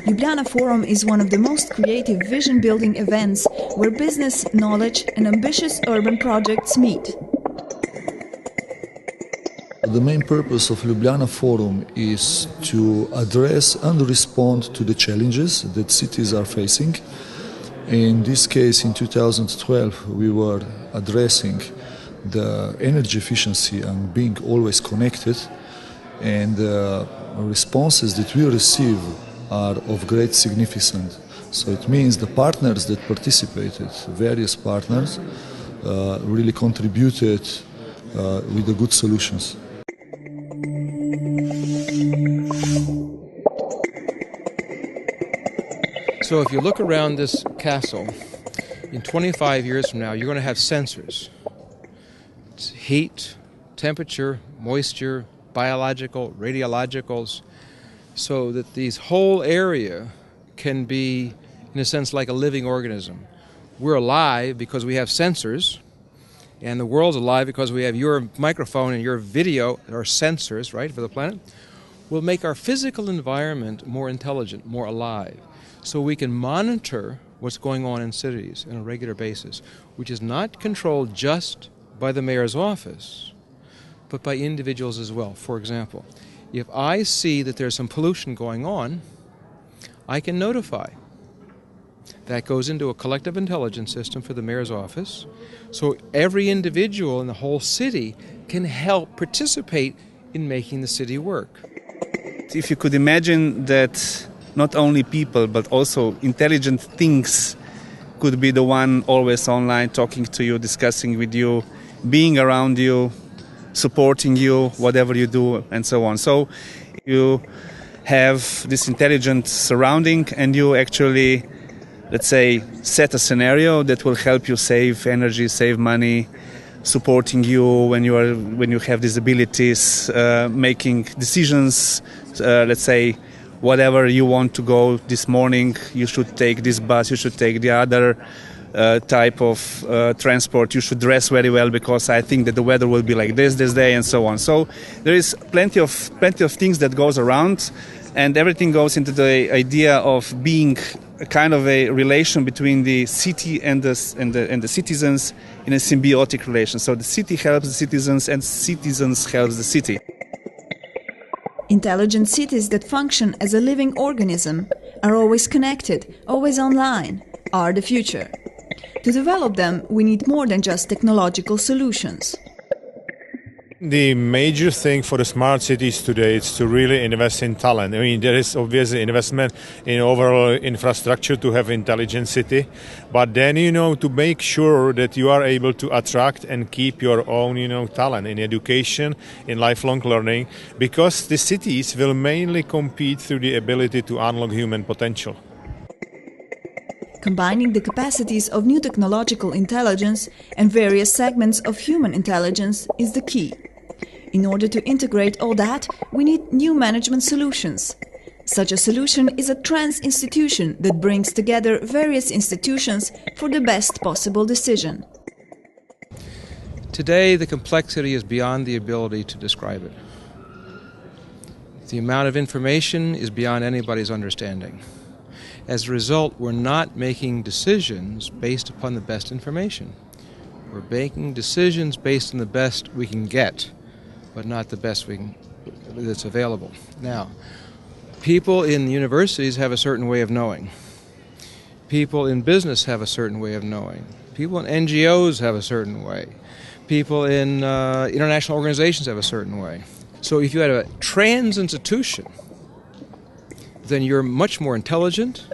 Ljubljana Forum is one of the most creative vision-building events where business, knowledge and ambitious urban projects meet. The main purpose of Ljubljana Forum is to address and respond to the challenges that cities are facing. In this case, in 2012, we were addressing the energy efficiency and being always connected, and the responses that we receive are of great significance. So it means the partners that participated, various partners, really contributed with the good solutions. So if you look around this castle, in 25 years from now, you're going to have sensors. It's heat, temperature, moisture, biological, radiologicals, so that this whole area can be, in a sense, like a living organism. We're alive because we have sensors, and the world's alive because we have your microphone and your video, or sensors, right, for the planet. We'll make our physical environment more intelligent, more alive, so we can monitor what's going on in cities on a regular basis, which is not controlled just by the mayor's office, but by individuals as well. For example, if I see that there's some pollution going on, I can notify. That goes into a collective intelligence system for the mayor's office, so every individual in the whole city can help participate in making the city work. If you could imagine that not only people but also intelligent things could be the one always online, talking to you, discussing with you, being around you, supporting you, whatever you do, and so on. So you have this intelligent surrounding, and you actually, let's say, set a scenario that will help you save energy, save money, supporting you when you have these abilities, making decisions. Let's say, whatever you want to go this morning, you should take this bus, you should take the other type of transport, you should dress very well because I think that the weather will be like this day, and so on. So there is plenty of things that goes around, and everything goes into the idea of being a kind of a relation between the city and the citizens in a symbiotic relation. So the city helps the citizens and citizens helps the city. Intelligent cities that function as a living organism, are always connected, always online, are the future. To develop them, we need more than just technological solutions. The major thing for the smart cities today is to really invest in talent. I mean, there is obviously investment in overall infrastructure to have intelligent city, but then, to make sure that you are able to attract and keep your own, talent in education, in lifelong learning, because the cities will mainly compete through the ability to unlock human potential. Combining the capacities of new technological intelligence and various segments of human intelligence is the key. In order to integrate all that, we need new management solutions. Such a solution is a trans-institution that brings together various institutions for the best possible decision. Today, the complexity is beyond the ability to describe it. The amount of information is beyond anybody's understanding. As a result, we're not making decisions based upon the best information. We're making decisions based on the best we can get, but not the best that's available. Now, people in universities have a certain way of knowing. People in business have a certain way of knowing. People in NGOs have a certain way. People in international organizations have a certain way. So if you have a trans institution, then you're much more intelligent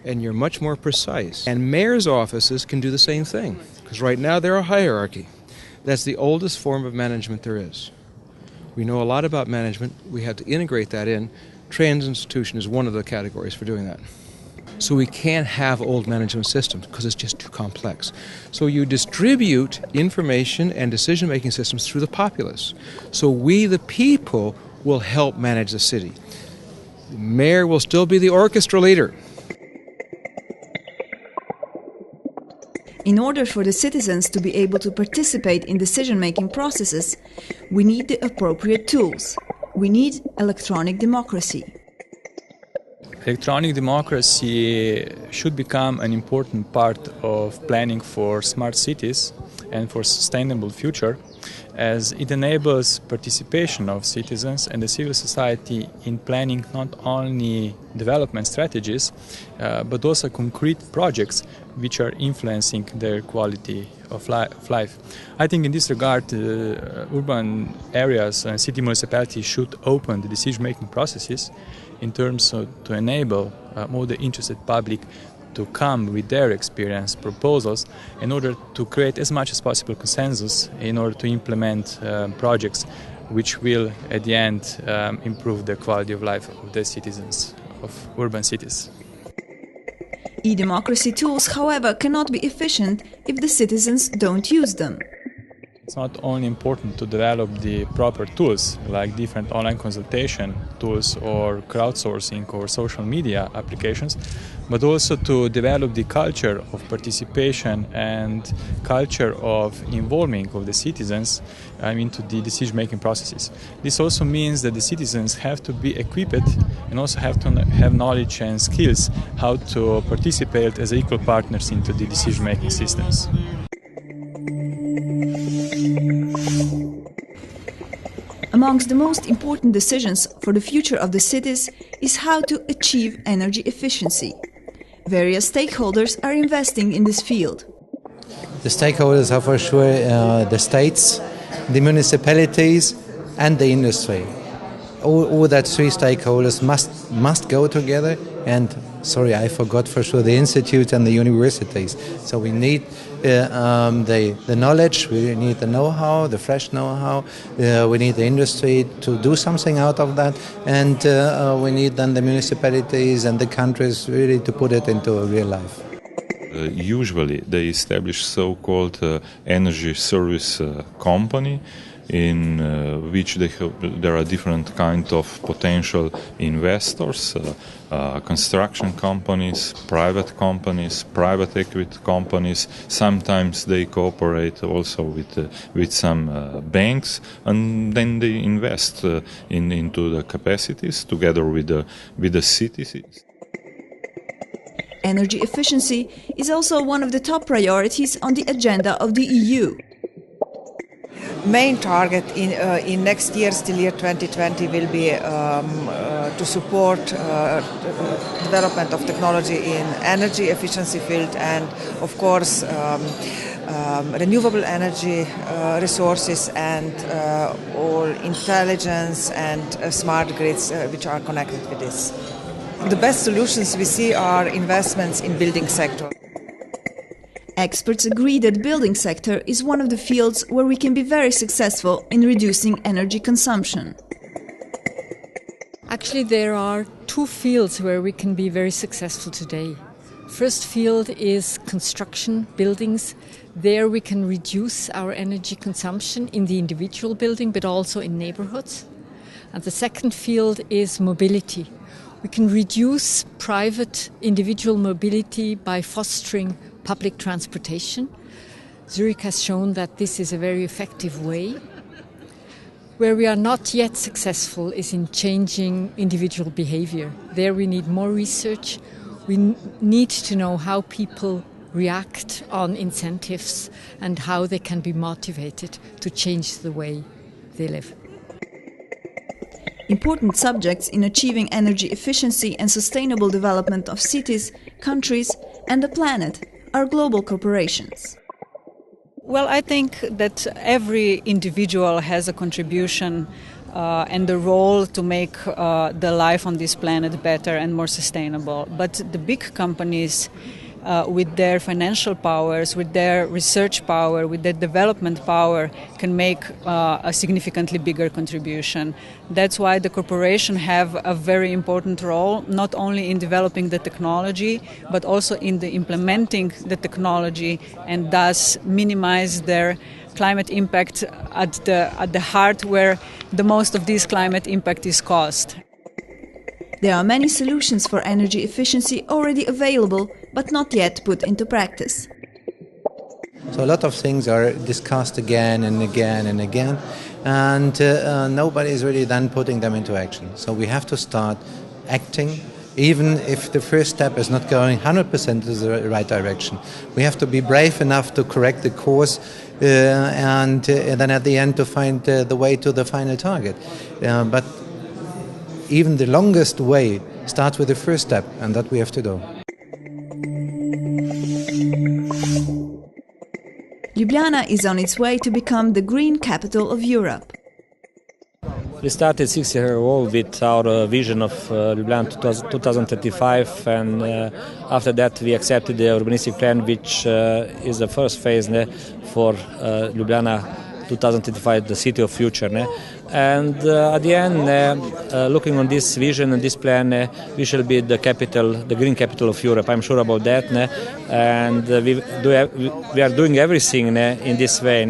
and you're much more precise. And mayors' offices can do the same thing, because right now they're a hierarchy. That's the oldest form of management there is. We know a lot about management. We have to integrate that in. Trans institution is one of the categories for doing that. So we can't have old management systems because it's just too complex. So you distribute information and decision-making systems through the populace. So we, the people, will help manage the city. The mayor will still be the orchestra leader. In order for the citizens to be able to participate in decision-making processes, we need the appropriate tools. We need electronic democracy. Electronic democracy should become an important part of planning for smart cities and for sustainable future, as it enables participation of citizens and the civil society in planning not only development strategies, but also concrete projects which are influencing their quality of life. I think in this regard, urban areas and city municipalities should open the decision-making processes in terms of to enable more the interested public to come with their experience proposals in order to create as much as possible consensus in order to implement projects which will at the end improve the quality of life of the citizens of urban cities. E-democracy tools, however, cannot be efficient if the citizens don't use them. It's not only important to develop the proper tools, like different online consultation tools or crowdsourcing or social media applications, but also to develop the culture of participation and culture of involving of the citizens into the decision-making processes. This also means that the citizens have to be equipped and also have to have knowledge and skills how to participate as equal partners into the decision-making systems. Amongst the most important decisions for the future of the cities is how to achieve energy efficiency. Various stakeholders are investing in this field. The stakeholders are for sure the states, the municipalities and the industry. All that three stakeholders must go together, and sorry, I forgot for sure the institutes and the universities. So we need the knowledge, we need the know-how, the fresh know-how, we need the industry to do something out of that, and we need then the municipalities and the countries really to put it into real life. Usually they establish so-called energy service company, in which there are different kinds of potential investors, construction companies, private equity companies. Sometimes they cooperate also with some banks, and then they invest into the capacities together with the cities. Energy efficiency is also one of the top priorities on the agenda of the EU. Main target in next year, till year 2020, will be to support development of technology in energy efficiency field and, of course, renewable energy resources and all intelligence and smart grids which are connected with this. The best solutions we see are investments in building sector. Experts agree that building sector is one of the fields where we can be very successful in reducing energy consumption. Actually, there are two fields where we can be very successful today. First field is construction, buildings. There we can reduce our energy consumption in the individual building, but also in neighborhoods. And the second field is mobility. We can reduce private individual mobility by fostering public transportation. Zurich has shown that this is a very effective way. Where we are not yet successful is in changing individual behavior. There we need more research. We need to know how people react on incentives and how they can be motivated to change the way they live. Important subjects in achieving energy efficiency and sustainable development of cities, countries, and the planet are global corporations. Well, I think that every individual has a contribution and a role to make the life on this planet better and more sustainable. But the big companies with their financial powers, with their research power, with their development power, can make a significantly bigger contribution. That's why the corporation have a very important role, not only in developing the technology, but also in the implementing the technology, and thus minimize their climate impact at the heart where the most of this climate impact is caused. There are many solutions for energy efficiency already available, but not yet put into practice. So a lot of things are discussed again and again and again, and nobody is really then putting them into action. So we have to start acting, even if the first step is not going 100% in the right direction. We have to be brave enough to correct the course and then at the end to find the way to the final target. But even the longest way starts with the first step, and that we have to do. Ljubljana is on its way to become the green capital of Europe. We started 6 years ago with our vision of Ljubljana 2035, and after that we accepted the urbanistic plan, which is the first phase for Ljubljana 2035, the city of future. And at the end, looking on this vision and this plan, we shall be the capital, the green capital of Europe. I'm sure about that. And we are doing everything in this way,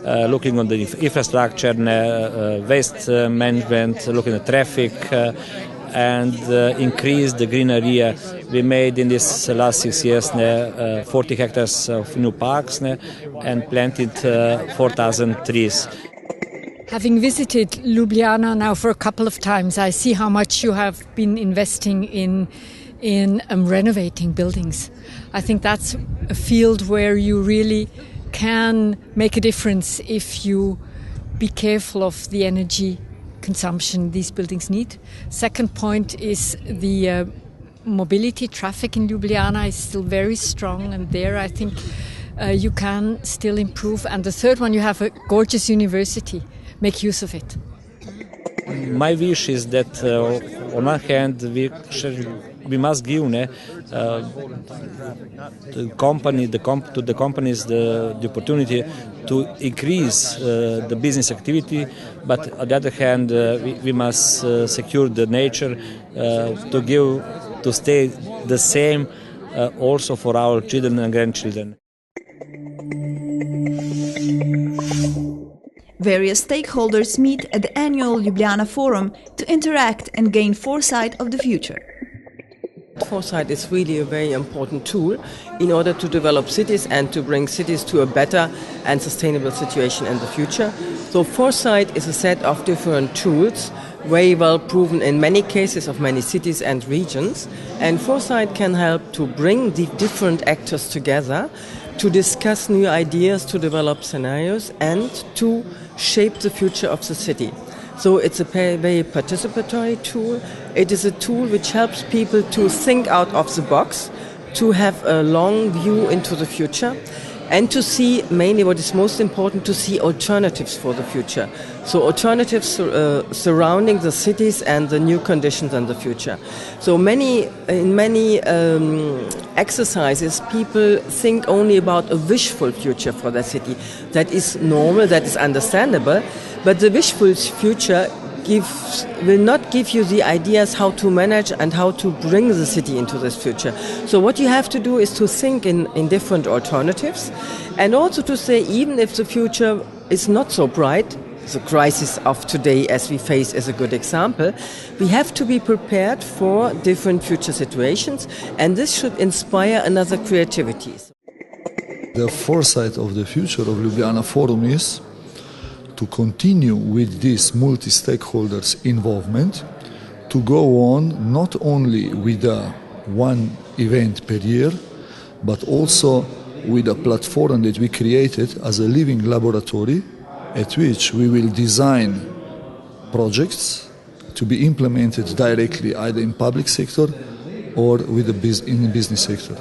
looking on the infrastructure, waste management, looking at traffic, and increase the green area. We made in this last 6 years 40 hectares of new parks and planted 4,000 trees. Having visited Ljubljana now for a couple of times, I see how much you have been investing in renovating buildings. I think that's a field where you really can make a difference if you be careful of the energy consumption these buildings need. Second point is the mobility. Traffic in Ljubljana is still very strong, and there I think you can still improve. And the third one, you have a gorgeous university. Make use of it. My wish is that on one hand we must give to the companies the opportunity to increase the business activity, but on the other hand we must secure the nature to stay the same also for our children and grandchildren. Various stakeholders meet at the annual Ljubljana Forum to interact and gain foresight of the future. Foresight is really a very important tool in order to develop cities and to bring cities to a better and sustainable situation in the future. So foresight is a set of different tools, very well proven in many cases of many cities and regions. And foresight can help to bring the different actors together to discuss new ideas, to develop scenarios, and to shape the future of the city. So it's a very participatory tool. It is a tool which helps people to think out of the box, to have a long view into the future, and to see, mainly what is most important, to see alternatives for the future. So alternatives surrounding the cities and the new conditions in the future. So in many exercises, people think only about a wishful future for their city. That is normal, that is understandable, but the wishful future will not give you the ideas how to manage and how to bring the city into this future. So what you have to do is to think in different alternatives, and also to say, even if the future is not so bright, the crisis of today as we face is a good example, we have to be prepared for different future situations, and this should inspire another creativity. The foresight of the future of Ljubljana Forum is to continue with this multi-stakeholders involvement, to go on not only with one event per year, but also with a platform that we created as a living laboratory at which we will design projects to be implemented directly either in public sector or in the business sector.